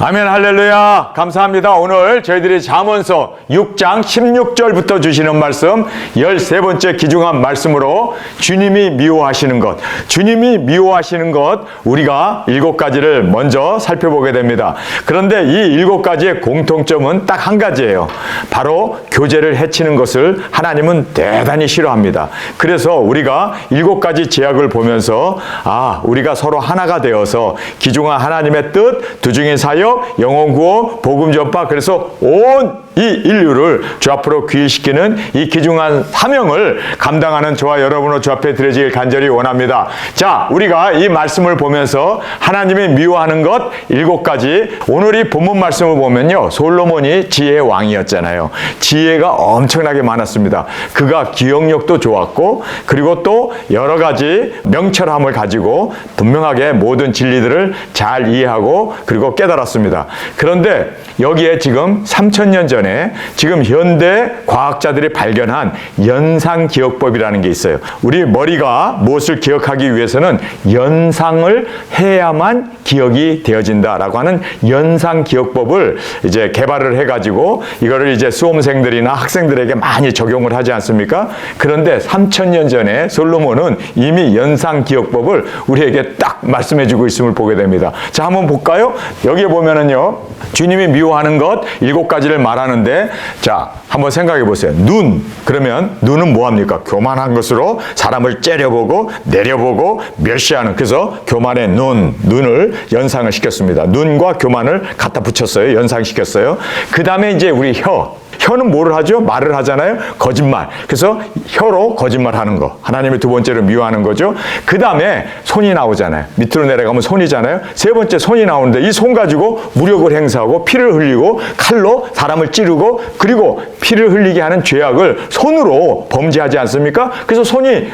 아멘, 할렐루야. 감사합니다. 오늘 저희들이 잠언서 6장 16절부터 주시는 말씀 13번째 귀중한 말씀으로 주님이 미워하시는 것, 주님이 미워하시는 것, 우리가 7가지를 먼저 살펴보게 됩니다. 그런데 이 7가지의 공통점은 딱 한 가지예요. 바로 교제를 해치는 것을 하나님은 대단히 싫어합니다. 그래서 우리가 7가지 제약을 보면서 우리가 서로 하나가 되어서 귀중한 하나님의 뜻, 두중인 사역, 영혼 구호, 복음 전파, 그래서 온 이 인류를 주 앞으로 귀의시키는 이 귀중한 사명을 감당하는 저와 여러분을 주 앞에 드려지길 간절히 원합니다. 자, 우리가 이 말씀을 보면서 하나님이 미워하는 것 7가지, 오늘 이 본문 말씀을 보면요, 솔로몬이 지혜의 왕이었잖아요. 지혜가 엄청나게 많았습니다. 그가 기억력도 좋았고, 그리고 또 여러 가지 명철함을 가지고 분명하게 모든 진리들을 잘 이해하고 그리고 깨달았습니다. 그런데 여기에 지금 3000년 전에 지금 현대 과학자들이 발견한 연상기억법이라는 게 있어요. 우리 머리가 무엇을 기억하기 위해서는 연상을 해야만 기억이 되어진다라고 하는 연상기억법을 이제 개발을 해가지고 이거를 이제 수험생들이나 학생들에게 많이 적용을 하지 않습니까? 그런데 3000년 전에 솔로몬은 이미 연상기억법을 우리에게 딱 말씀해주고 있음을 보게 됩니다. 자, 한번 볼까요? 여기에 보면은요, 주님이 미워하는 것 7가지를 말하는데, 자, 한번 생각해 보세요. 눈, 그러면 눈은 뭐합니까? 교만한 것으로 사람을 째려보고 내려보고 멸시하는, 그래서 교만의 눈을 연상을 시켰습니다. 눈과 교만을 갖다 붙였어요. 연상시켰어요. 그 다음에 이제 우리 혀는 뭐를 하죠? 말을 하잖아요. 거짓말. 그래서 혀로 거짓말하는 거. 하나님의 두 번째로 미워하는 거죠. 그 다음에 손이 나오잖아요. 밑으로 내려가면 손이잖아요. 세 번째 손이 나오는데 이 손 가지고 무력을 행사하고 피를 흘리고 칼로 사람을 찌르고 그리고 피를 흘리게 하는 죄악을 손으로 범죄하지 않습니까? 그래서 손이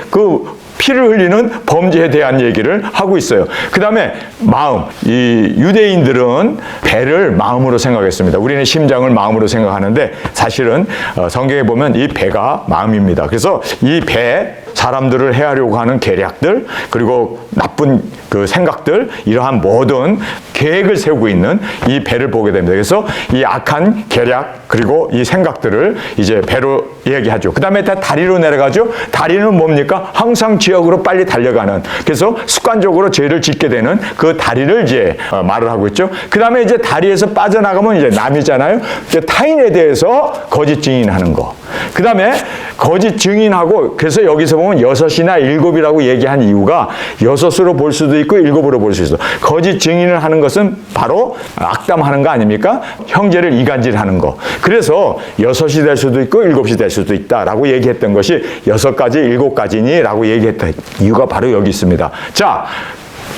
피를 흘리는 범죄에 대한 얘기를 하고 있어요. 그 다음에 마음. 이 유대인들은 배를 마음으로 생각했습니다. 우리는 심장을 마음으로 생각하는데 사실은 성경에 보면 이 배가 마음입니다. 그래서 이 배, 사람들을 해하려고 하는 계략들, 그리고 나쁜 그 생각들, 이러한 모든 계획을 세우고 있는 이 배를 보게 됩니다. 그래서 이 악한 계략, 그리고 이 생각들을 이제 배로 얘기하죠. 그 다음에 다리로 내려가죠. 다리는 뭡니까? 항상 지역으로 빨리 달려가는, 그래서 습관적으로 죄를 짓게 되는 그 다리를 이제 말을 하고 있죠. 그 다음에 이제 다리에서 빠져나가면 이제 남이잖아요. 이제 타인에 대해서 거짓 증인하는 거. 그 다음에 거짓 증인하고, 그래서 여기서 보면 6이나 7이라고 얘기한 이유가 6으로 볼 수도 있고 7으로 볼 수 있어. 거짓 증인을 하는 것은 바로 악담하는 거 아닙니까? 형제를 이간질하는 거. 그래서 6이 될 수도 있고 7이 될 수도 있다라고 얘기했던 것이 6가지, 7가지니라고 얘기했던 이유가 바로 여기 있습니다. 자,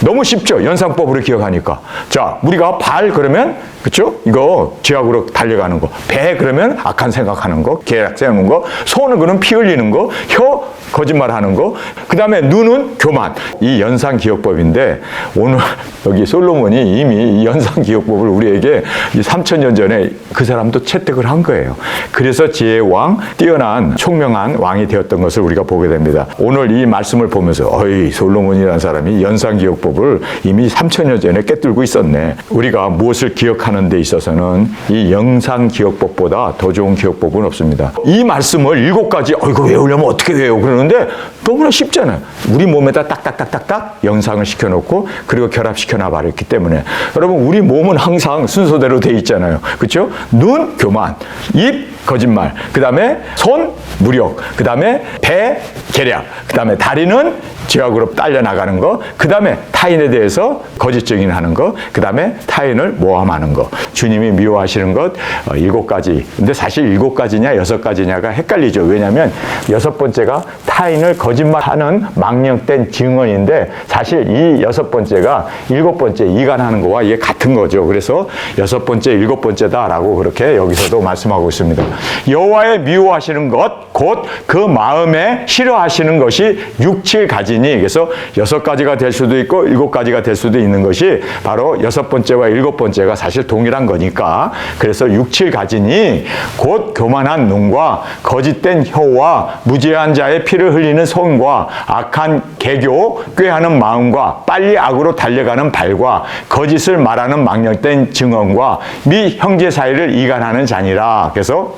너무 쉽죠? 연상법으로 기억하니까. 자, 우리가 발 그러면, 그쵸? 이거 죄악으로 달려가는 거. 배 그러면 악한 생각하는 거, 계략 세우는 거. 손은 그럼 피 흘리는 거. 혀 거짓말하는 거. 그 다음에 눈은 교만. 이 연상기억법인데 오늘 여기 솔로몬이 이미 이 연상기억법을 우리에게 3000년 전에 그 사람도 채택을 한 거예요. 그래서 지혜의 왕, 뛰어난 총명한 왕이 되었던 것을 우리가 보게 됩니다. 오늘 이 말씀을 보면서 솔로몬이라는 사람이 연상기억법을 이미 3000년 전에 꿰뚫고 있었네. 우리가 무엇을 기억하는 데 있어서는 이 연상기억법보다 더 좋은 기억법은 없습니다. 이 말씀을 7가지 이거 외우려면 어떻게 외워? 그러는데 너무나 쉽잖아요. 우리 몸에다 딱딱딱딱딱 연상을 시켜놓고 그리고 결합시켜 놔버렸기 때문에. 여러분, 우리 몸은 항상 순서대로 돼 있잖아요. 그렇죠? 눈, 교만, 입, 거짓말, 그 다음에 손, 무력, 그 다음에 배, 계략, 그 다음에 다리는 죄악으로 딸려나가는 거, 그 다음에 타인에 대해서 거짓 증인하는 거, 그 다음에 타인을 모함하는 거. 주님이 미워하시는 것 7가지. 근데 사실 7가지냐 6가지냐가 헷갈리죠. 왜냐하면 6번째가 타인을 거짓말하는 망령된 증언인데 사실 이 6번째가 7번째 이간하는 거와 이게 같은 거죠. 그래서 6번째, 7번째다라고 그렇게 여기서도 말씀하고 있습니다. 여호와의 미워하시는 것, 곧 그 마음에 싫어하시는 것이 6, 7가지 가지니, 그래서 6가지가 될 수도 있고 7가지가 될 수도 있는 것이 바로 6번째와 7번째가 사실 동일한 거니까, 그래서 6, 7가지니 곧 교만한 눈과 거짓된 혀와 무지한 자의 피를 흘리는 손과 악한 개교, 꾀하는 마음과 빨리 악으로 달려가는 발과 거짓을 말하는 망령된 증언과 미 형제 사이를 이간하는 자니라. 그래서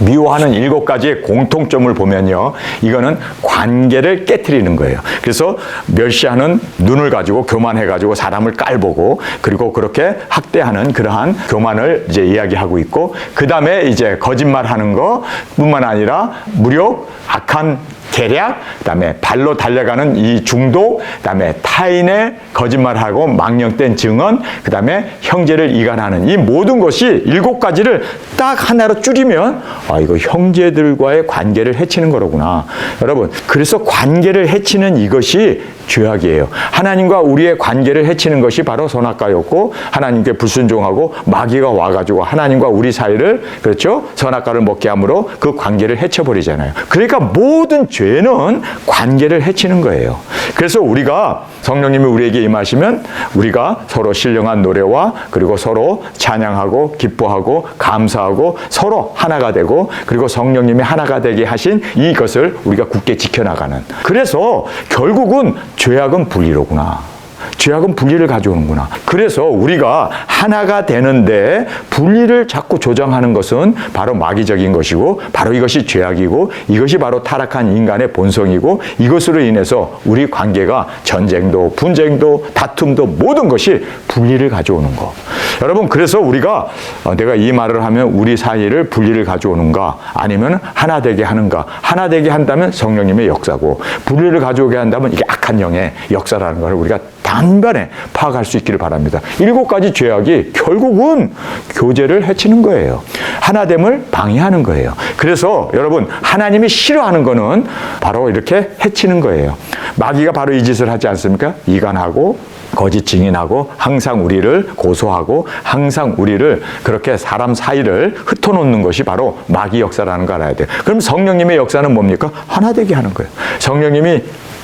미워하는 7가지의 공통점을 보면요, 이거는 관계를 깨트리는 거예요. 그래서 멸시하는 눈을 가지고 교만해가지고 사람을 깔보고, 그리고 그렇게 학대하는 그러한 교만을 이제 이야기하고 있고, 그 다음에 이제 거짓말하는 것뿐만 아니라 무력, 악한 계략, 그다음에 발로 달려가는 이 중독, 그다음에 타인의 거짓말하고 망령된 증언, 그다음에 형제를 이간하는 이 모든 것이 7가지를 딱 하나로 줄이면, 아, 이거 형제들과의 관계를 해치는 거로구나. 여러분, 그래서 관계를 해치는 이것이 죄악이에요. 하나님과 우리의 관계를 해치는 것이 바로 선악과였고, 하나님께 불순종하고 마귀가 와가지고 하나님과 우리 사이를, 그렇죠, 선악과를 먹게 함으로 그 관계를 해쳐버리잖아요. 그러니까 모든 죄는 관계를 해치는 거예요. 그래서 우리가 성령님이 우리에게 임하시면 우리가 서로 신령한 노래와, 그리고 서로 찬양하고 기뻐하고 감사하고 서로 하나가 되고, 그리고 성령님이 하나가 되게 하신 이것을 우리가 굳게 지켜나가는. 그래서 결국은 죄악은 분리로구나. 죄악은 분리를 가져오는구나. 그래서 우리가 하나가 되는데 분리를 자꾸 조장하는 것은 바로 마귀적인 것이고, 바로 이것이 죄악이고, 이것이 바로 타락한 인간의 본성이고, 이것으로 인해서 우리 관계가 전쟁도 분쟁도 다툼도 모든 것이 분리를 가져오는 것. 여러분, 그래서 우리가 내가 이 말을 하면 우리 사이를 분리를 가져오는가, 아니면 하나 되게 하는가. 하나 되게 한다면 성령님의 역사고, 분리를 가져오게 한다면 이게 악한 영의 역사라는 것을 우리가 단번에 파악할 수 있기를 바랍니다. 7가지 죄악이 결국은 교제를 해치는 거예요. 하나됨을 방해하는 거예요. 그래서 여러분, 하나님이 싫어하는 거는 바로 이렇게 해치는 거예요. 마귀가 바로 이 짓을 하지 않습니까? 이간하고 거짓 증인하고 항상 우리를 고소하고 항상 우리를 그렇게 사람 사이를 흩어놓는 것이 바로 마귀 역사라는 걸 알아야 돼요. 그럼 성령님의 역사는 뭡니까? 하나 되게 하는 거예요. 성령님이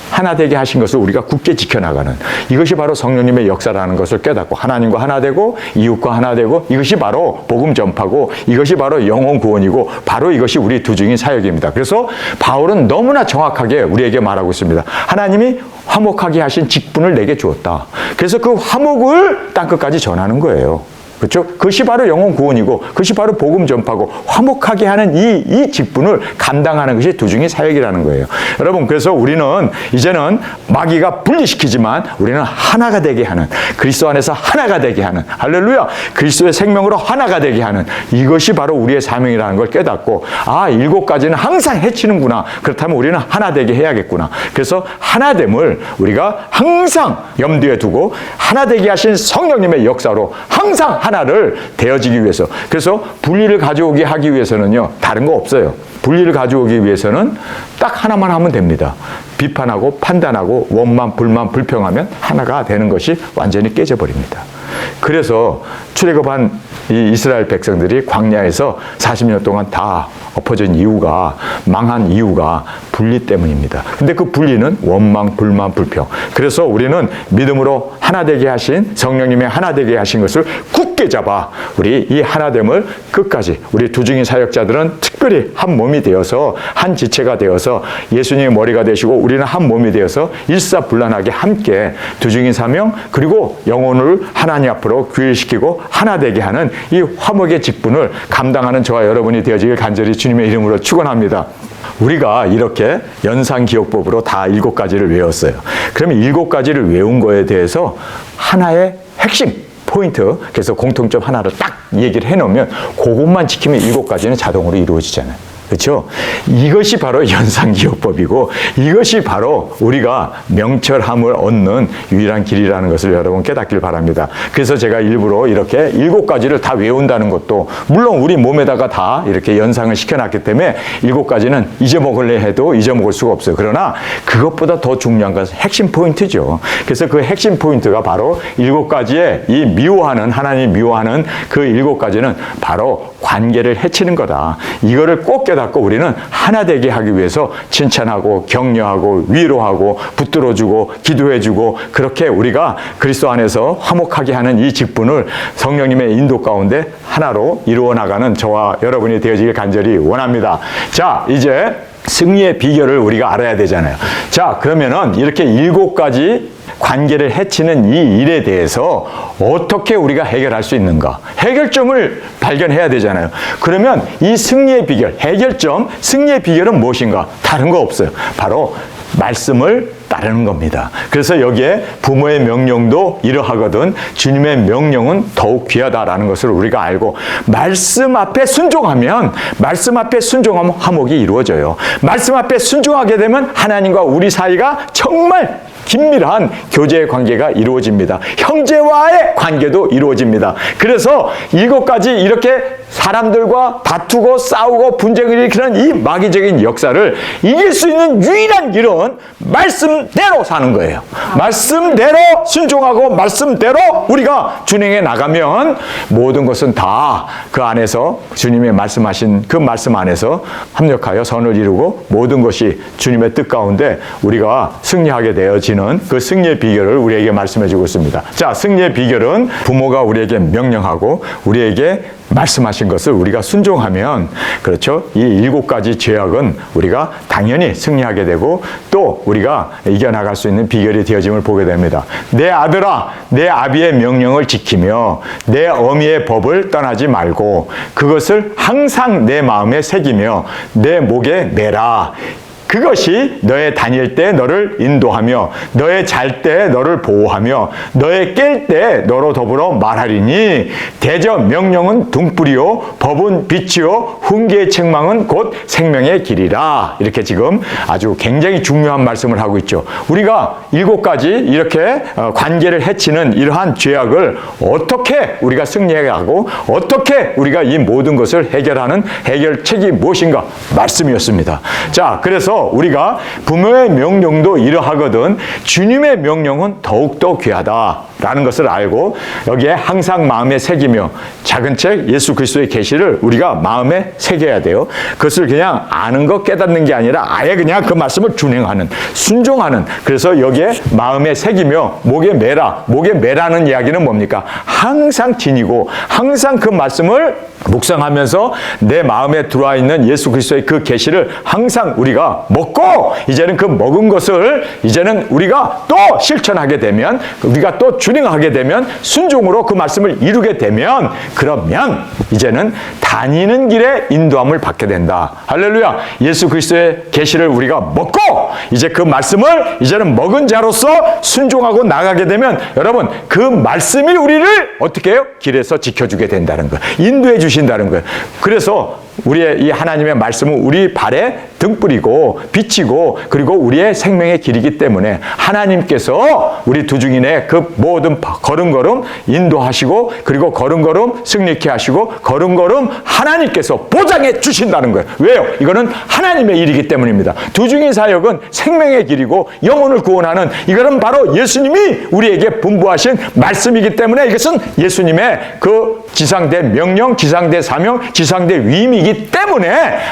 하나 되게 하신 것을 우리가 굳게 지켜나가는, 이것이 바로 성령님의 역사라는 것을 깨닫고 하나님과 하나 되고 이웃과 하나 되고, 이것이 바로 복음 전파고, 이것이 바로 영혼 구원이고, 바로 이것이 우리 두 중인 사역입니다. 그래서 바울은 너무나 정확하게 우리에게 말하고 있습니다. 하나님이 화목하게 하신 직분을 내게 주었다. 그래서 그 화목을 땅끝까지 전하는 거예요. 그렇죠? 그것이 바로 영혼 구원이고, 그것이 바로 복음 전파고, 화목하게 하는 이 직분을 감당하는 것이 두 중의 사역이라는 거예요. 여러분, 그래서 우리는 이제는 마귀가 분리시키지만 우리는 하나가 되게 하는, 그리스도 안에서 하나가 되게 하는, 할렐루야, 그리스도의 생명으로 하나가 되게 하는, 이것이 바로 우리의 사명이라는 걸 깨닫고, 아, 7가지는 항상 해치는구나. 그렇다면 우리는 하나 되게 해야겠구나. 그래서 하나됨을 우리가 항상 염두에 두고, 하나 되게 하신 성령님의 역사로 항상 하나를 되어지기 위해서, 그래서 분리를 가져오게 하기 위해서는요, 다른 거 없어요. 분리를 가져오기 위해서는 딱 하나만 하면 됩니다. 비판하고 판단하고 원만 불만 불평하면 하나가 되는 것이 완전히 깨져버립니다. 그래서 출애굽한 이 이스라엘 백성들이 광야에서 40년 동안 다 엎어진 이유가, 망한 이유가 분리 때문입니다. 근데 그 분리는 원망, 불만, 불평. 그래서 우리는 믿음으로 하나 되게 하신 성령님의 하나 되게 하신 것을 굳게 잡아 우리 이 하나됨을 끝까지, 우리 두 중인 사역자들은 특별히 한 몸이 되어서, 한 지체가 되어서 예수님의 머리가 되시고 우리는 한 몸이 되어서 일사불란하게 함께 두 중인 사명, 그리고 영혼을 하나님 앞으로 귀일시키고 하나 되게 하는 이 화목의 직분을 감당하는 저와 여러분이 되어지길 간절히 주님의 이름으로 축원합니다. 우리가 이렇게 연상기억법으로 다 7가지를 외웠어요. 그러면 7가지를 외운 거에 대해서 하나의 핵심 포인트, 그래서 공통점 하나를 딱 얘기를 해놓으면 그것만 지키면 7가지는 자동으로 이루어지잖아요. 그렇죠? 이것이 바로 연상기억법이고, 이것이 바로 우리가 명철함을 얻는 유일한 길이라는 것을 여러분 깨닫길 바랍니다. 그래서 제가 일부러 이렇게 7가지를 다 외운다는 것도, 물론 우리 몸에다가 다 이렇게 연상을 시켜놨기 때문에 7가지는 잊어먹으려 해도 잊어먹을 수가 없어요. 그러나 그것보다 더 중요한 것은 핵심 포인트죠. 그래서 그 핵심 포인트가 바로 7가지의 이 미워하는, 하나님 미워하는 그 7가지는 바로 관계를 해치는 거다. 이거를 꼭 깨닫 깨닫고 우리는 하나 되게 하기 위해서 칭찬하고 격려하고 위로하고 붙들어주고 기도해주고 그렇게 우리가 그리스도 안에서 화목하게 하는 이 직분을 성령님의 인도 가운데 하나로 이루어 나가는 저와 여러분이 되어지길 간절히 원합니다. 자, 이제 승리의 비결을 우리가 알아야 되잖아요. 자, 그러면은 이렇게 7가지 관계를 해치는 이 일에 대해서 어떻게 우리가 해결할 수 있는가? 해결점을 발견해야 되잖아요. 그러면 이 승리의 비결, 해결점, 승리의 비결은 무엇인가? 다른 거 없어요. 바로 말씀을 따르는 겁니다. 그래서 여기에 부모의 명령도 이러하거든 주님의 명령은 더욱 귀하다라는 것을 우리가 알고 말씀 앞에 순종하면 화목이 이루어져요. 말씀 앞에 순종하게 되면 하나님과 우리 사이가 정말 긴밀한 교제의 관계가 이루어집니다. 형제와의 관계도 이루어집니다. 그래서 7가지 이렇게 사람들과 다투고 싸우고 분쟁을 일으키는 이 마귀적인 역사를 이길 수 있는 유일한 길은 말씀대로 사는 거예요. 말씀대로 순종하고 말씀대로 우리가 준행해 나가면 모든 것은 다 그 안에서 주님의 말씀하신 그 말씀 안에서 합력하여 선을 이루고 모든 것이 주님의 뜻 가운데 우리가 승리하게 되어지는 그 승리의 비결을 우리에게 말씀해 주고 있습니다. 자, 승리의 비결은 부모가 우리에게 명령하고 우리에게 말씀하신 것을 우리가 순종하면, 그렇죠? 이 7가지 죄악은 우리가 당연히 승리하게 되고 또 우리가 이겨나갈 수 있는 비결이 되어짐을 보게 됩니다. 내 아들아, 내 아비의 명령을 지키며 내 어미의 법을 떠나지 말고 그것을 항상 내 마음에 새기며 내 목에 매라. 그것이 너의 다닐 때 너를 인도하며 너의 잘 때 너를 보호하며 너의 깰 때 너로 더불어 말하리니 대저 명령은 등불이요 법은 빛이요 훈계의 책망은 곧 생명의 길이라. 이렇게 지금 아주 굉장히 중요한 말씀을 하고 있죠. 우리가 7가지 이렇게 관계를 해치는 이러한 죄악을 어떻게 우리가 승리해가고 어떻게 우리가 이 모든 것을 해결하는 해결책이 무엇인가? 말씀이었습니다. 자, 그래서 우리가 부모의 명령도 이러하거든 주님의 명령은 더욱더 귀하다라는 것을 알고 여기에 항상 마음에 새기며 작은 책 예수 그리스도의 계시를 우리가 마음에 새겨야 돼요. 그것을 그냥 아는 것 깨닫는 게 아니라 아예 그냥 그 말씀을 준행하는 순종하는. 그래서 여기에 마음에 새기며 목에 매라. 목에 매라는 이야기는 뭡니까? 항상 지니고 항상 그 말씀을 묵상하면서 내 마음에 들어와 있는 예수 그리스도의 그 계시를 항상 우리가 먹고 이제는 그 먹은 것을 이제는 우리가 또 실천하게 되면 우리가 또 준행하게 되면 순종으로 그 말씀을 이루게 되면 그러면 이제는 다니는 길에 인도함을 받게 된다. 할렐루야. 예수 그리스도의 계시를 우리가 먹고 이제 그 말씀을 이제는 먹은 자로서 순종하고 나가게 되면 여러분 그 말씀이 우리를 어떻게 해요? 길에서 지켜주게 된다는 거예요. 인도해 주신다는 거예요. 그래서 우리의 이 하나님의 말씀은 우리 발에 등불이고 빛이고 그리고 우리의 생명의 길이기 때문에 하나님께서 우리 두중인의 그 모든 걸음걸음 인도하시고 그리고 걸음걸음 승리케 하시고 걸음걸음 하나님께서 보장해 주신다는 거예요. 왜요? 이거는 하나님의 일이기 때문입니다. 두중인 사역은 생명의 길이고 영혼을 구원하는 이거는 바로 예수님이 우리에게 분부하신 말씀이기 때문에 이것은 예수님의 그 지상대 명령, 지상대 사명, 지상대 위임이기 때문에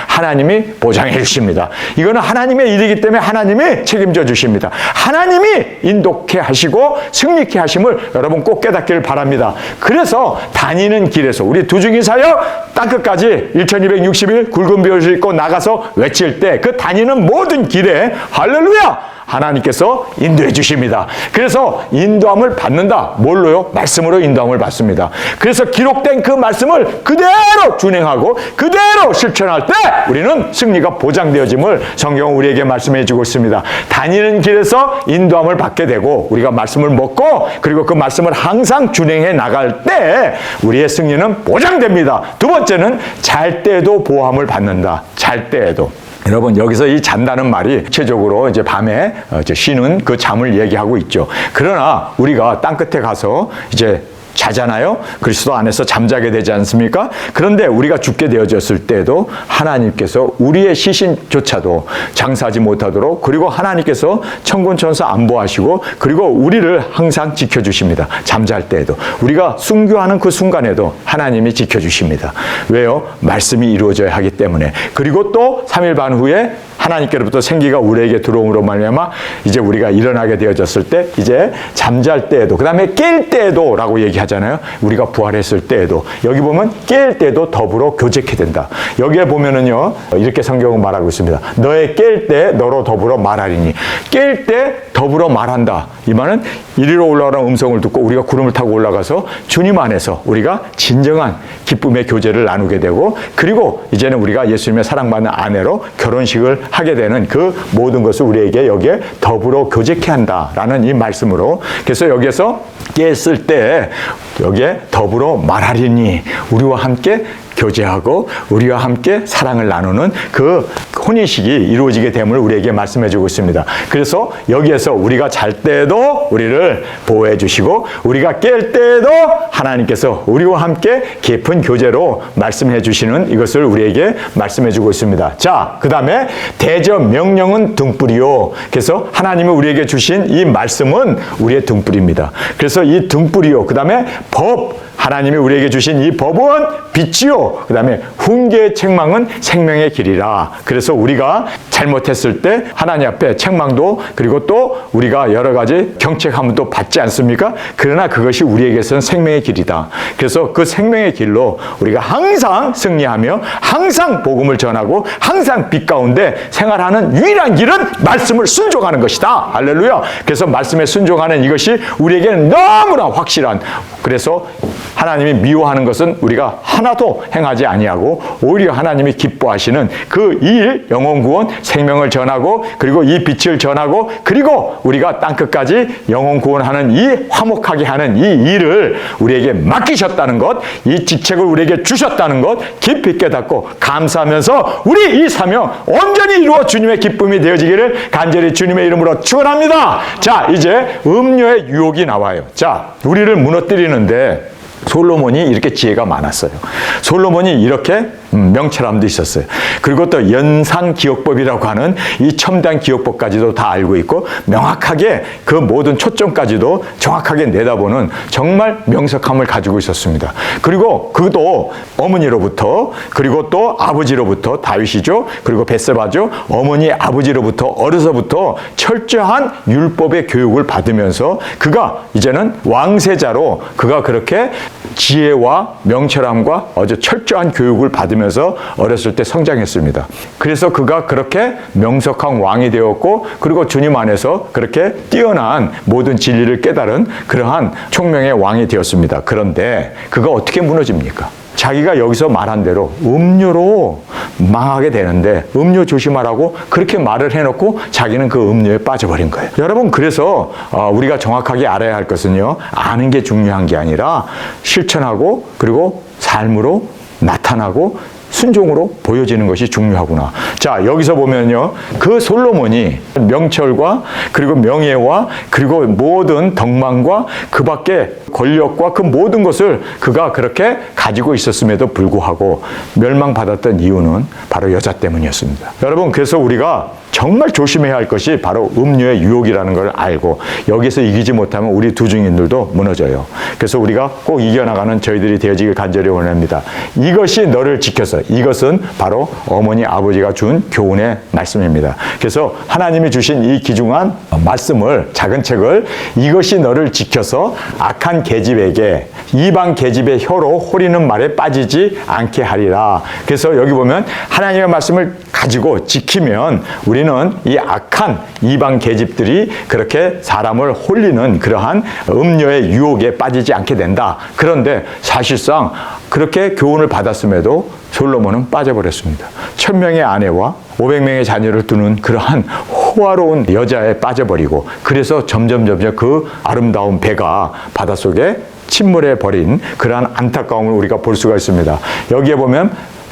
하나님이 보장해 주십니다. 이거는 하나님의 일이기 때문에 하나님이 책임져 주십니다. 하나님이 인도케 하시고 승리케 하심을 여러분 꼭 깨닫기를 바랍니다. 그래서 다니는 길에서 우리 두중인 사역 땅끝까지 1260일 굵은 벼를 입고 나가서 외칠 때 그 다니는 모든 길에 할렐루야! 하나님께서 인도해 주십니다. 그래서 인도함을 받는다. 뭘로요? 말씀으로 인도함을 받습니다. 그래서 기록된 그 말씀을 그대로 준행하고 그대로 실천할 때 우리는 승리가 보장되어짐을 성경은 우리에게 말씀해 주고 있습니다. 다니는 길에서 인도함을 받게 되고 우리가 말씀을 먹고 그리고 그 말씀을 항상 준행해 나갈 때 우리의 승리는 보장됩니다. 두 번째는 잘 때에도 보호함을 받는다. 잘 때에도. 여러분 여기서 이 잔다는 말이 구체적으로 이제 밤에 쉬는 그 잠을 얘기하고 있죠. 그러나 우리가 땅 끝에 가서 이제 자잖아요. 그리스도 안에서 잠자게 되지 않습니까? 그런데 우리가 죽게 되어졌을 때에도 하나님께서 우리의 시신조차도 장사하지 못하도록, 그리고 하나님께서 천군천사 안보하시고, 그리고 우리를 항상 지켜주십니다. 잠잘 때에도, 우리가 순교하는 그 순간에도 하나님이 지켜주십니다. 왜요? 말씀이 이루어져야 하기 때문에. 그리고 또 3일 반 후에 하나님께로부터 생기가 우리에게 들어옴으로 말미암아 이제 우리가 일어나게 되어졌을 때, 이제 잠잘 때에도, 그 다음에 깰 때에도 라고 얘기하잖아요. 우리가 부활했을 때에도, 여기 보면 깰 때도 더불어 교제케 된다. 여기에 보면은요, 이렇게 성경은 말하고 있습니다. 너의 깰 때 너로 더불어 말하리니. 깰 때 더불어 말한다. 이 말은 이리로 올라오는 음성을 듣고 우리가 구름을 타고 올라가서 주님 안에서 우리가 진정한 기쁨의 교제를 나누게 되고, 그리고 이제는 우리가 예수님의 사랑받는 아내로 결혼식을 하게 되는 그 모든 것을 우리에게 여기에 더불어 교제케 한다라는 이 말씀으로, 그래서 여기에서 깼을 때 여기에 더불어 말하리니, 우리와 함께 교제하고 우리와 함께 사랑을 나누는 그 혼인식이 이루어지게 됨을 우리에게 말씀해 주고 있습니다. 그래서 여기에서 우리가 잘 때에도 우리를 보호해 주시고, 우리가 깰 때에도 하나님께서 우리와 함께 깊은 교제로 말씀해 주시는 이것을 우리에게 말씀해 주고 있습니다. 자, 그 다음에 대저 명령은 등불이요. 그래서 하나님이 우리에게 주신 이 말씀은 우리의 등불입니다. 그래서 이 등불이요, 그 다음에 법, 하나님이 우리에게 주신 이 법은 빛이요, 그 다음에 훈계의 책망은 생명의 길이라. 그래서 우리가 잘못했을 때 하나님 앞에 책망도, 그리고 또 우리가 여러 가지 경책함도 받지 않습니까? 그러나 그것이 우리에게서는 생명의 길이다. 그래서 그 생명의 길로 우리가 항상 승리하며 항상 복음을 전하고 항상 빛 가운데 생활하는 유일한 길은 말씀을 순종하는 것이다. 할렐루야. 그래서 말씀에 순종하는 이것이 우리에게는 너무나 확실한, 그래서 하나님이 미워하는 것은 우리가 하나도 행하지 아니하고 오히려 하나님이 기뻐하시는 그 일, 영혼 구원, 생명을 전하고, 그리고 이 빛을 전하고, 그리고 우리가 땅끝까지 영혼 구원하는 이 화목하게 하는 이 일을 우리에게 맡기셨다는 것, 이 직책을 우리에게 주셨다는 것 깊이 깨닫고 감사하면서 우리 이 사명 온전히 이루어 주님의 기쁨이 되어지기를 간절히 주님의 이름으로 축원합니다. 자, 이제 음료의 유혹이 나와요. 자, 우리를 무너뜨리는데 솔로몬이 이렇게 지혜가 많았어요. 솔로몬이 이렇게 명철함도 있었어요. 그리고 또 연상기억법이라고 하는 이 첨단 기억법까지도 다 알고 있고, 명확하게 그 모든 초점까지도 정확하게 내다보는 정말 명석함을 가지고 있었습니다. 그리고 그도 어머니로부터, 그리고 또 아버지로부터, 다윗이죠, 그리고 벳세바죠, 어머니 아버지로부터 어려서부터 철저한 율법의 교육을 받으면서 그가 이제는 왕세자로 그가 그렇게 지혜와 명철함과 아주 철저한 교육을 받으면서 어렸을 때 성장했습니다. 그래서 그가 그렇게 명석한 왕이 되었고, 그리고 주님 안에서 그렇게 뛰어난 모든 진리를 깨달은 그러한 총명의 왕이 되었습니다. 그런데 그가 어떻게 무너집니까? 자기가 여기서 말한 대로 음료로 망하게 되는데, 음료 조심하라고 그렇게 말을 해놓고 자기는 그 음료에 빠져버린 거예요. 여러분, 그래서 우리가 정확하게 알아야 할 것은요, 아는 게 중요한 게 아니라 실천하고, 그리고 삶으로 나타나고 순종으로 보여지는 것이 중요하구나. 자, 여기서 보면요, 그 솔로몬이 명철과 그리고 명예와 그리고 모든 덕망과 그 밖에 권력과 그 모든 것을 그가 그렇게 가지고 있었음에도 불구하고 멸망받았던 이유는 바로 여자 때문이었습니다. 여러분, 그래서 우리가 정말 조심해야 할 것이 바로 음료의 유혹이라는 걸 알고, 여기서 이기지 못하면 우리 두중인들도 무너져요. 그래서 우리가 꼭 이겨나가는 저희들이 되어지길 간절히 원합니다. 이것이 너를 지켜서, 이것은 바로 어머니 아버지가 준 교훈의 말씀입니다. 그래서 하나님이 주신 이 귀중한 말씀을, 작은 책을, 이것이 너를 지켜서 악한 계집에게 이방 계집의 혀로 호리는 말에 빠지지 않게 하리라. 그래서 여기 보면 하나님의 말씀을 가지고 지키면 우리는 이 악한 이방 계집들이 그렇게 사람을 홀리는 그러한 음료의 유혹에 빠지지 않게 된다. 그런데 사실상 그렇게 교훈을 받았음에도 솔로몬은 빠져버렸습니다. 1000명의 아내와 500명의 자녀를 두는 그러한 호화로운 여자에 빠져버리고, 그래서 점점 그 아름다운 배가 바닷속에 침몰해 버린 그러한 안타까움을 우리가 볼 수가 있습니다. 여기에 보면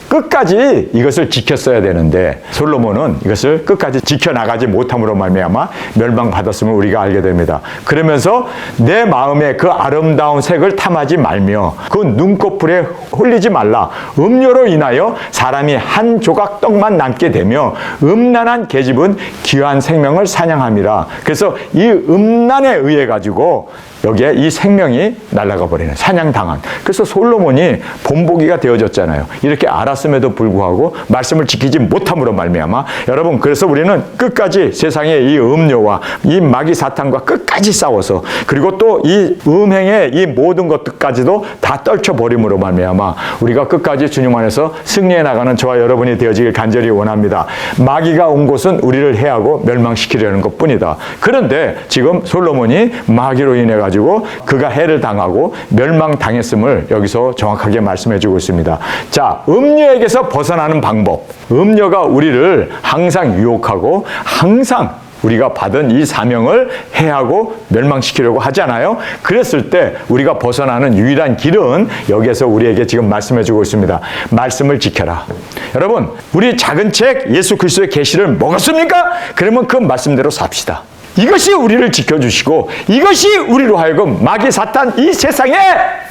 끝까지 이것을 지켰어야 되는데 솔로몬은 이것을 끝까지 지켜나가지 못함으로 말미암아 멸망받았음을 우리가 알게 됩니다. 그러면서 내 마음에 그 아름다운 색을 탐하지 말며 그 눈꺼풀에 흘리지 말라. 음료로 인하여 사람이 한 조각 떡만 남게 되며 음란한 계집은 귀한 생명을 사냥함이라. 그래서 이 음란에 의해 가지고 여기에 이 생명이 날아가 버리는, 사냥당한. 그래서 솔로몬이 본보기가 되어졌잖아요. 이렇게 알았음에도 불구하고 말씀을 지키지 못함으로 말미암아 여러분, 그래서 우리는 끝까지 세상의 이 음료와 이 마귀 사탄과 끝까지 싸워서, 그리고 또 이 음행의 이 모든 것들까지도 다 떨쳐버림으로 말미암아 우리가 끝까지 주님 안에서 승리해 나가는 저와 여러분이 되어지길 간절히 원합니다. 마귀가 온 곳은 우리를 해하고 멸망시키려는 것뿐이다. 그런데 지금 솔로몬이 마귀로 인해 가지고 그가 해를 당하고 멸망당했음을 여기서 정확하게 말씀해 주고 있습니다. 자, 음료에게서 벗어나는 방법. 음료가 우리를 항상 유혹하고 항상 우리가 받은 이 사명을 해하고 멸망시키려고 하잖아요. 그랬을 때 우리가 벗어나는 유일한 길은 여기에서 우리에게 지금 말씀해 주고 있습니다. 말씀을 지켜라. 여러분, 우리 작은 책 예수 그리스도의 계시를 먹었습니까? 그러면 그 말씀대로 삽시다. 이것이 우리를 지켜주시고 이것이 우리로 하여금 마귀 사탄, 이 세상의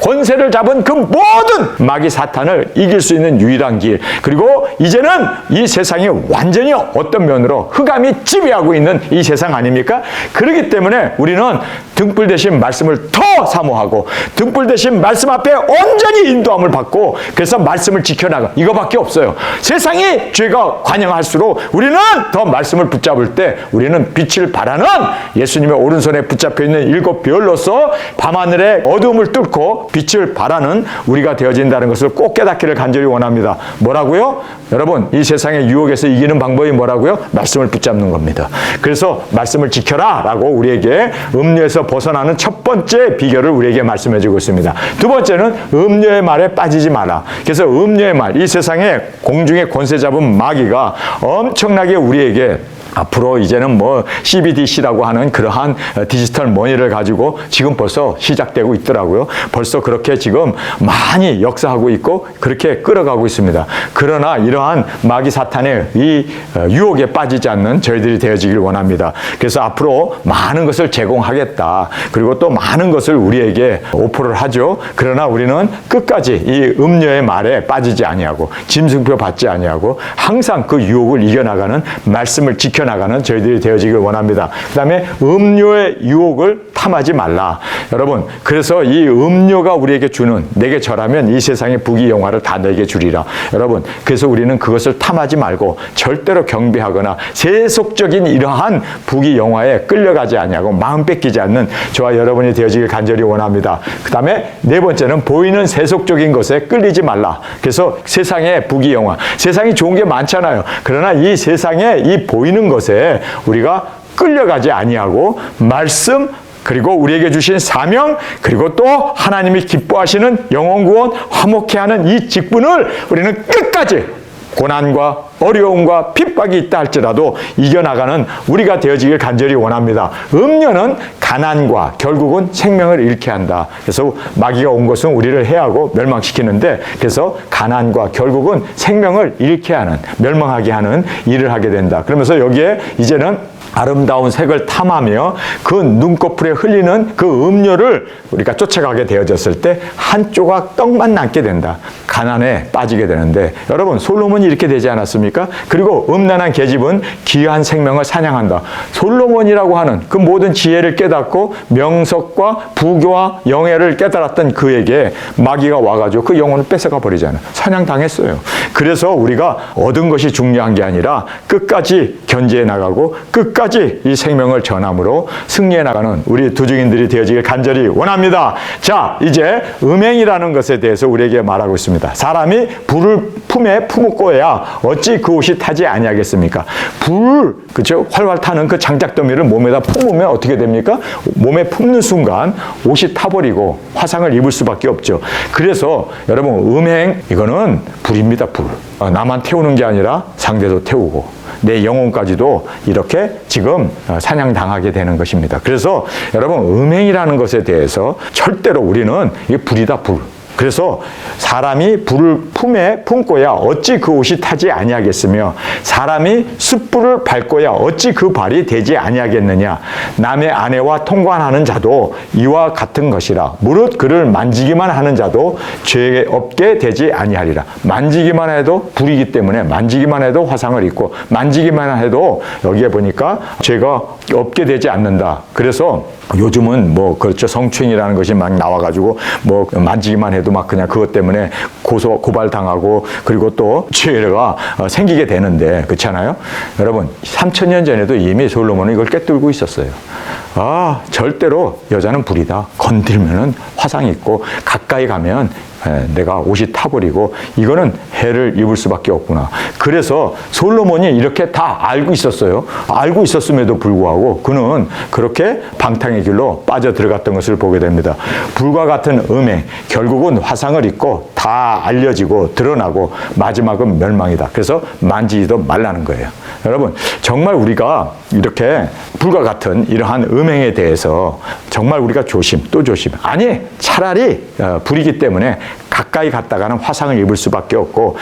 권세를 잡은 그 모든 마귀 사탄을 이길 수 있는 유일한 길, 그리고 이제는 이 세상이 완전히 어떤 면으로 흑암이 지배하고 있는 이 세상 아닙니까? 그렇기 때문에 우리는 등불 대신 말씀을 더 사모하고 등불 대신 말씀 앞에 온전히 인도함을 받고, 그래서 말씀을 지켜나가. 이거밖에 없어요. 세상이 죄가 관영할수록 우리는 더 말씀을 붙잡을 때 우리는 빛을 발하는 예수님의 오른손에 붙잡혀 있는 일곱 별로서 밤하늘의 어두움을 뚫고 빛을 발하는 우리가 되어진다는 것을 꼭 깨닫기를 간절히 원합니다. 뭐라고요? 여러분, 이 세상의 유혹에서 이기는 방법이 뭐라고요? 말씀을 붙잡는 겁니다. 그래서 말씀을 지켜라 라고 우리에게 음료에서 벗어나는 첫 번째 비결을 우리에게 말씀해 주고 있습니다. 두 번째는 음료의 말에 빠지지 마라. 그래서 음료의 말, 이 세상에 공중에 권세 잡은 마귀가 엄청나게 우리에게 앞으로 이제는 뭐 CBDC라고 하는 그러한 디지털 머니를 가지고 지금 벌써 시작되고 있더라고요. 벌써 그렇게 지금 많이 역사하고 있고 그렇게 끌어가고 있습니다. 그러나 이러한 마귀 사탄의 이 유혹에 빠지지 않는 저희들이 되어지길 원합니다. 그래서 앞으로 많은 것을 제공하겠다. 그리고 또 많은 것을 우리에게 오퍼를 하죠. 그러나 우리는 끝까지 이 음료의 말에 빠지지 아니하고 짐승표 받지 아니하고 항상 그 유혹을 이겨나가는 말씀을 지켜나가는 저희들이 되어지길 원합니다. 그 다음에 음료의 유혹을 탐하지 말라. 여러분, 그래서 이 음료가 우리에게 주는, 내게 절하면 이 세상의 부귀 영화를 다 내게 주리라. 여러분, 그래서 우리는 그것을 탐하지 말고 절대로 경배하거나 세속적인 이러한 부귀 영화에 끌려가지 아니하고 마음 뺏기지 않는 저와 여러분이 되어지길 간절히 원합니다. 그 다음에 네 번째는 보이는 세속적인 것에 끌리지 말라. 그래서 세상의 부귀 영화, 세상이 좋은 게 많잖아요. 그러나 이 세상에 이 보이는 것에 우리가 끌려가지 아니하고 말씀, 그리고 우리에게 주신 사명, 그리고 또 하나님이 기뻐하시는 영혼구원, 화목케 하는 이 직분을 우리는 끝까지 고난과 어려움과 핍박이 있다 할지라도 이겨나가는 우리가 되어지길 간절히 원합니다. 음료는 가난과 결국은 생명을 잃게 한다. 그래서 마귀가 온 것은 우리를 해하고 멸망시키는데, 그래서 가난과 결국은 생명을 잃게 하는, 멸망하게 하는 일을 하게 된다. 그러면서 여기에 이제는 아름다운 색을 탐하며 그 눈꺼풀에 흘리는 그 음료를 우리가 쫓아가게 되어졌을 때 한 조각 떡만 남게 된다. 가난에 빠지게 되는데, 여러분, 솔로몬이 이렇게 되지 않았습니까? 그리고 음란한 계집은 귀한 생명을 사냥한다. 솔로몬이라고 하는 그 모든 지혜를 깨닫고 명석과 부교와 영예를 깨달았던 그에게 마귀가 와가지고 그 영혼을 뺏어가 버리잖아요. 사냥당했어요. 그래서 우리가 얻은 것이 중요한 게 아니라 끝까지 견지해 나가고 끝까지 이 생명을 전함으로 승리해 나가는 우리 두중인들이 되어지길 간절히 원합니다. 자, 이제 음행이라는 것에 대해서 우리에게 말하고 있습니다. 사람이 불을 품에 품고야 어찌 그 옷이 타지 아니하겠습니까? 불, 그렇죠? 활활 타는 그 장작더미를 몸에다 품으면 어떻게 됩니까? 몸에 품는 순간 옷이 타버리고 화상을 입을 수밖에 없죠. 그래서 여러분, 음행, 이거는 불입니다. 불. 나만 태우는 게 아니라 상대도 태우고 내 영혼까지도 이렇게 지금 사냥당하게 되는 것입니다. 그래서 여러분, 음행이라는 것에 대해서 절대로 우리는 이게 불이다, 불. 그래서 사람이 불을 품에 품고야 어찌 그 옷이 타지 아니하겠으며 사람이 숯불을 밟고야 어찌 그 발이 되지 아니하겠느냐. 남의 아내와 통관하는 자도 이와 같은 것이라. 무릇 그를 만지기만 하는 자도 죄 없게 되지 아니하리라. 만지기만 해도 불이기 때문에 만지기만 해도 화상을 입고 만지기만 해도 여기에 보니까 죄가 없게 되지 않는다. 그래서 요즘은 뭐 그렇죠, 성추행이라는 것이 막 나와가지고 뭐 만지기만 해도 막 그냥 그것 때문에 고발 당하고 그리고 또 죄가 생기게 되는데 그렇잖아요. 여러분 3000년 전에도 이미 솔로몬은 이걸 꿰뚫고 있었어요. 아, 절대로 여자는 불이다. 건들면은 화상이 있고 가까이 가면 내가 옷이 타버리고 이거는 해를 입을 수밖에 없구나. 그래서 솔로몬이 이렇게 다 알고 있었어요. 알고 있었음에도 불구하고 그는 그렇게 방탕의 길로 빠져들어갔던 것을 보게 됩니다. 불과 같은 음행, 결국은 화상을 입고 다 알려지고 드러나고 마지막은 멸망이다. 그래서 만지지도 말라는 거예요. 여러분 정말 우리가 이렇게 불과 같은 이러한 음행에 대해서 정말 우리가 조심 또 조심, 아니 차라리 불이기 때문에 가까이 갔다가는 화상을 입을 수밖에 없고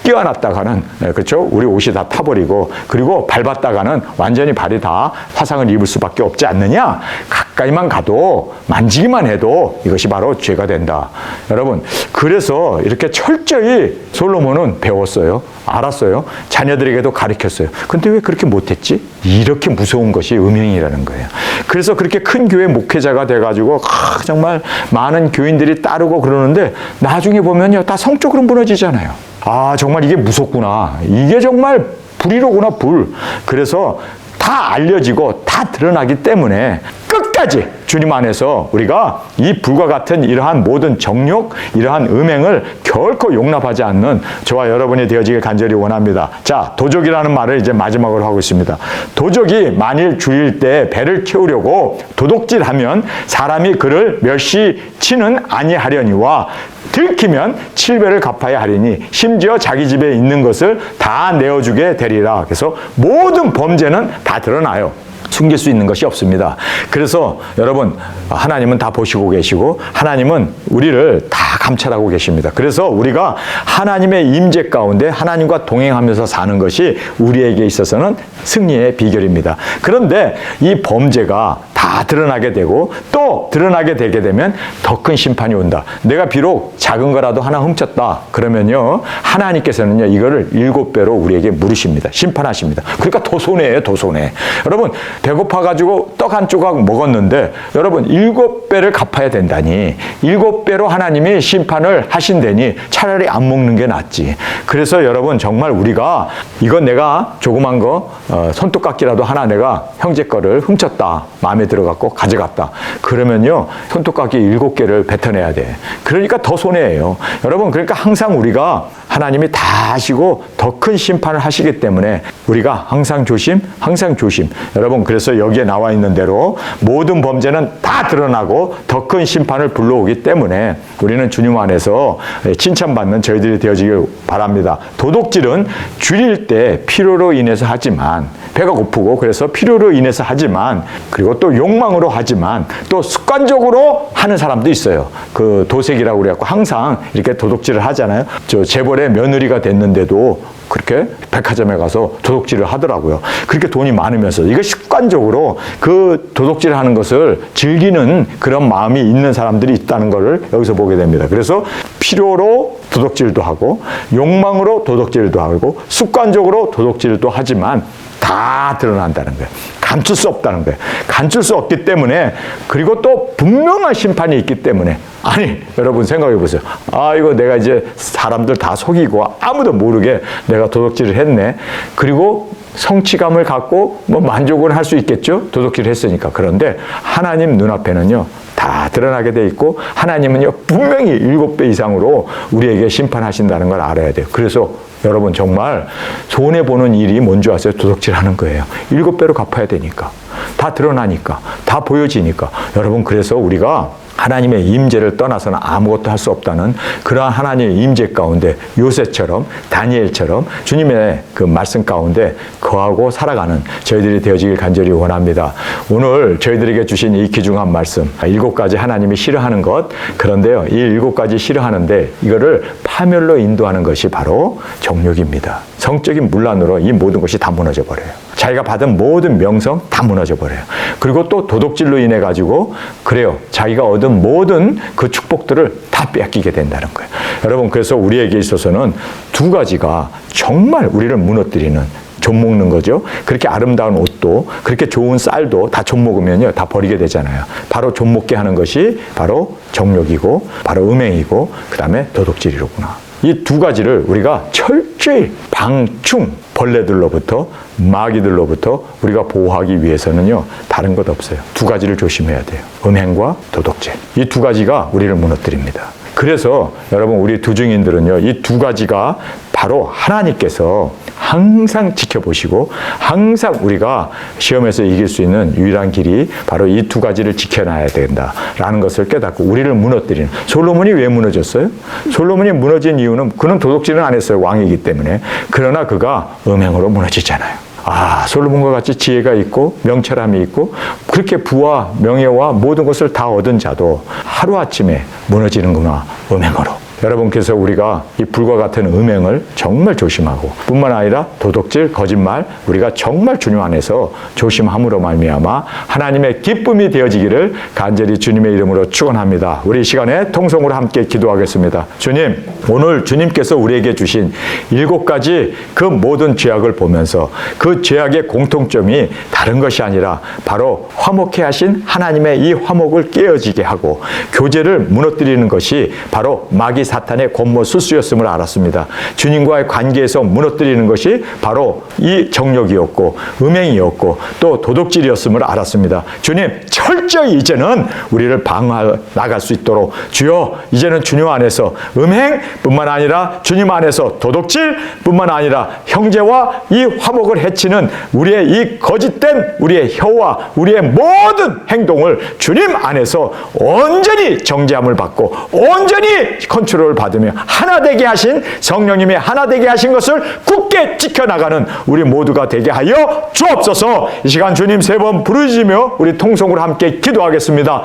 끼워놨다가는 그렇죠, 우리 옷이 다 타버리고 그리고 밟았다가는 완전히 발이 다 화상을 입을 수밖에 없지 않느냐. 가까이만 가도 만지기만 해도 이것이 바로 죄가 된다. 여러분 그래서 이렇게 철저히 솔로몬은 배웠어요. 알았어요. 자녀들에게도 가르쳤어요. 근데 왜 그렇게 못했지? 이렇게 무서운 것이 음행이라는 거예요. 그래서 그렇게 큰 교회 목회자가 돼가지고 정말 많은 교인들이 따르고 그러는데 나중에 보면요 다 성적으로 무너지잖아요. 아, 정말 이게 무섭구나. 이게 정말 불이로구나, 불. 그래서 다 알려지고 다 드러나기 때문에 끝까지 주님 안에서 우리가 이 불과 같은 이러한 모든 정욕, 이러한 음행을 결코 용납하지 않는 저와 여러분이 되어지길 간절히 원합니다. 자, 도적이라는 말을 이제 마지막으로 하고 있습니다. 도적이 만일 주일 때 배를 채우려고 도둑질하면 사람이 그를 멸시치는 아니하려니와 들키면 7배를 갚아야 하리니 심지어 자기 집에 있는 것을 다 내어주게 되리라. 그래서 모든 범죄는 다 드러나요. 숨길 수 있는 것이 없습니다. 그래서 여러분 하나님은 다 보시고 계시고 하나님은 우리를 다 감찰하고 계십니다. 그래서 우리가 하나님의 임재 가운데 하나님과 동행하면서 사는 것이 우리에게 있어서는 승리의 비결입니다. 그런데 이 범죄가 다 드러나게 되고 또 드러나게 되게 되면 더 큰 심판이 온다. 내가 비록 작은 거라도 하나 훔쳤다 그러면요 하나님께서는요 이거를 7배로 우리에게 물으십니다. 심판하십니다. 그러니까 더 손해예요, 더 손해. 여러분 배고파가지고 떡 한 조각 먹었는데 여러분 7배를 갚아야 된다니 7배로 하나님이 심판을 하신다니 차라리 안 먹는 게 낫지. 그래서 여러분 정말 우리가 이건 내가 조그만 거 손톱깎이라도 하나 내가 형제 거를 훔쳤다. 마음에 들어갖고 가져갔다. 그러면요 손톱깎이 7개를 뱉어내야 돼. 그러니까 더 손해예요. 여러분 그러니까 항상 우리가 하나님이 다 하시고 더 큰 심판을 하시기 때문에 우리가 항상 조심, 항상 조심. 여러분 그래서 여기에 나와 있는 대로 모든 범죄는 다 드러나고 더 큰 심판을 불러오기 때문에 우리는 주님 안에서 칭찬받는 저희들이 되어지길 바랍니다. 도둑질은 줄일 때 필요로 인해서 하지만 배가 고프고 그래서 필요로 인해서 하지만 그리고 또 욕망으로 하지만 또 습관적으로 하는 사람도 있어요. 그 도색이라고 그래갖고 항상 이렇게 도둑질을 하잖아요. 저 재벌의 며느리가 됐는데도 그렇게 백화점에 가서 도둑질을 하더라고요. 그렇게 돈이 많으면서 이거 습관적으로 그 도둑질을 하는 것을 즐기는 그런 마음이 있는 사람들이 있다는 것을 여기서 보게 됩니다. 그래서 필요로 도둑질도 하고 욕망으로 도둑질도 하고 습관적으로 도둑질도 하지만 다 드러난다는 거예요. 감출 수 없다는 거예요. 감출 수 없기 때문에 그리고 또 분명한 심판이 있기 때문에 아니 여러분 생각해 보세요. 아 이거 내가 이제 사람들 다 속이고 아무도 모르게 내가 도둑질을 했네. 그리고 성취감을 갖고 뭐 만족을 할 수 있겠죠. 도둑질을 했으니까. 그런데 하나님 눈앞에는요. 다 드러나게 돼 있고 하나님은요 분명히 7배 이상으로 우리에게 심판하신다는 걸 알아야 돼요. 그래서 여러분 정말 손해보는 일이 뭔지 아세요? 도둑질하는 거예요. 7배로 갚아야 되니까. 다 드러나니까. 다 보여지니까. 여러분 그래서 우리가 하나님의 임재를 떠나서는 아무것도 할 수 없다는 그러한 하나님의 임재 가운데 요셉처럼 다니엘처럼 주님의 그 말씀 가운데 거하고 살아가는 저희들이 되어지길 간절히 원합니다. 오늘 저희들에게 주신 이 귀중한 말씀 7가지 하나님이 싫어하는 것, 그런데요 이 7가지 싫어하는데 이거를 파멸로 인도하는 것이 바로 정욕입니다. 성적인 문란으로 이 모든 것이 다 무너져 버려요. 자기가 받은 모든 명성 다 무너져 버려요. 그리고 또 도덕질로 인해 가지고 그래요. 자기가 얻은 모든 그 축복들을 다 뺏기게 된다는 거예요. 여러분, 그래서 우리에게 있어서는 2가지가 정말 우리를 무너뜨리는, 좀 먹는 거죠. 그렇게 아름다운 옷도, 그렇게 좋은 쌀도 다 좀 먹으면요 다 버리게 되잖아요. 바로 좀 먹게 하는 것이 바로 정욕이고 바로 음행이고 그 다음에 도덕질이로구나. 이 2가지를 우리가 철저히 방충, 벌레들로부터 마귀들로부터 우리가 보호하기 위해서는요 다른 것 없어요. 2가지를 조심해야 돼요. 음행과 도덕질. 이 2가지가 우리를 무너뜨립니다. 그래서 여러분, 우리 두중인들은요 이 2가지가 바로 하나님께서 항상 지켜보시고 항상 우리가 시험에서 이길 수 있는 유일한 길이 바로 이 2가지를 지켜놔야 된다라는 것을 깨닫고 우리를 무너뜨리는. 솔로몬이 왜 무너졌어요? 솔로몬이 무너진 이유는 그는 도덕질은 안 했어요. 왕이기 때문에. 그러나 그가 음행으로 무너지잖아요. 아, 솔로몬과 같이 지혜가 있고 명철함이 있고 그렇게 부와 명예와 모든 것을 다 얻은 자도 하루아침에 무너지는구나, 음행으로. 여러분께서 우리가 이 불과 같은 음행을 정말 조심하고 뿐만 아니라 도덕질, 거짓말 우리가 정말 주님 안에서 조심함으로 말미암아 하나님의 기쁨이 되어지기를 간절히 주님의 이름으로 축원합니다. 우리 이 시간에 통성으로 함께 기도하겠습니다. 주님, 오늘 주님께서 우리에게 주신 7가지 그 모든 죄악을 보면서 그 죄악의 공통점이 다른 것이 아니라 바로 화목해 하신 하나님의 이 화목을 깨어지게 하고 교제를 무너뜨리는 것이 바로 마귀 사탄의 권모 수수였음을 알았습니다. 주님과의 관계에서 무너뜨리는 것이 바로 이 정욕이었고 음행이었고 또 도덕질이었음을 알았습니다. 주님, 철저히 이제는 우리를 방어해 나갈 수 있도록 주여, 이제는 주님 안에서 음행뿐만 아니라 주님 안에서 도덕질뿐만 아니라 형제와 이 화목을 해치는 우리의 이 거짓된 우리의 혀와 우리의 모든 행동을 주님 안에서 온전히 정죄함을 받고 온전히 컨트롤을 받으며 하나 되게 하신 성령님의 하나 되게 하신 것을 굳게 지켜나가는 우리 모두가 되게 하여 주옵소서. 이 시간 주님 3번 부르짖으며 우리 통성으로 함께 기도하겠습니다.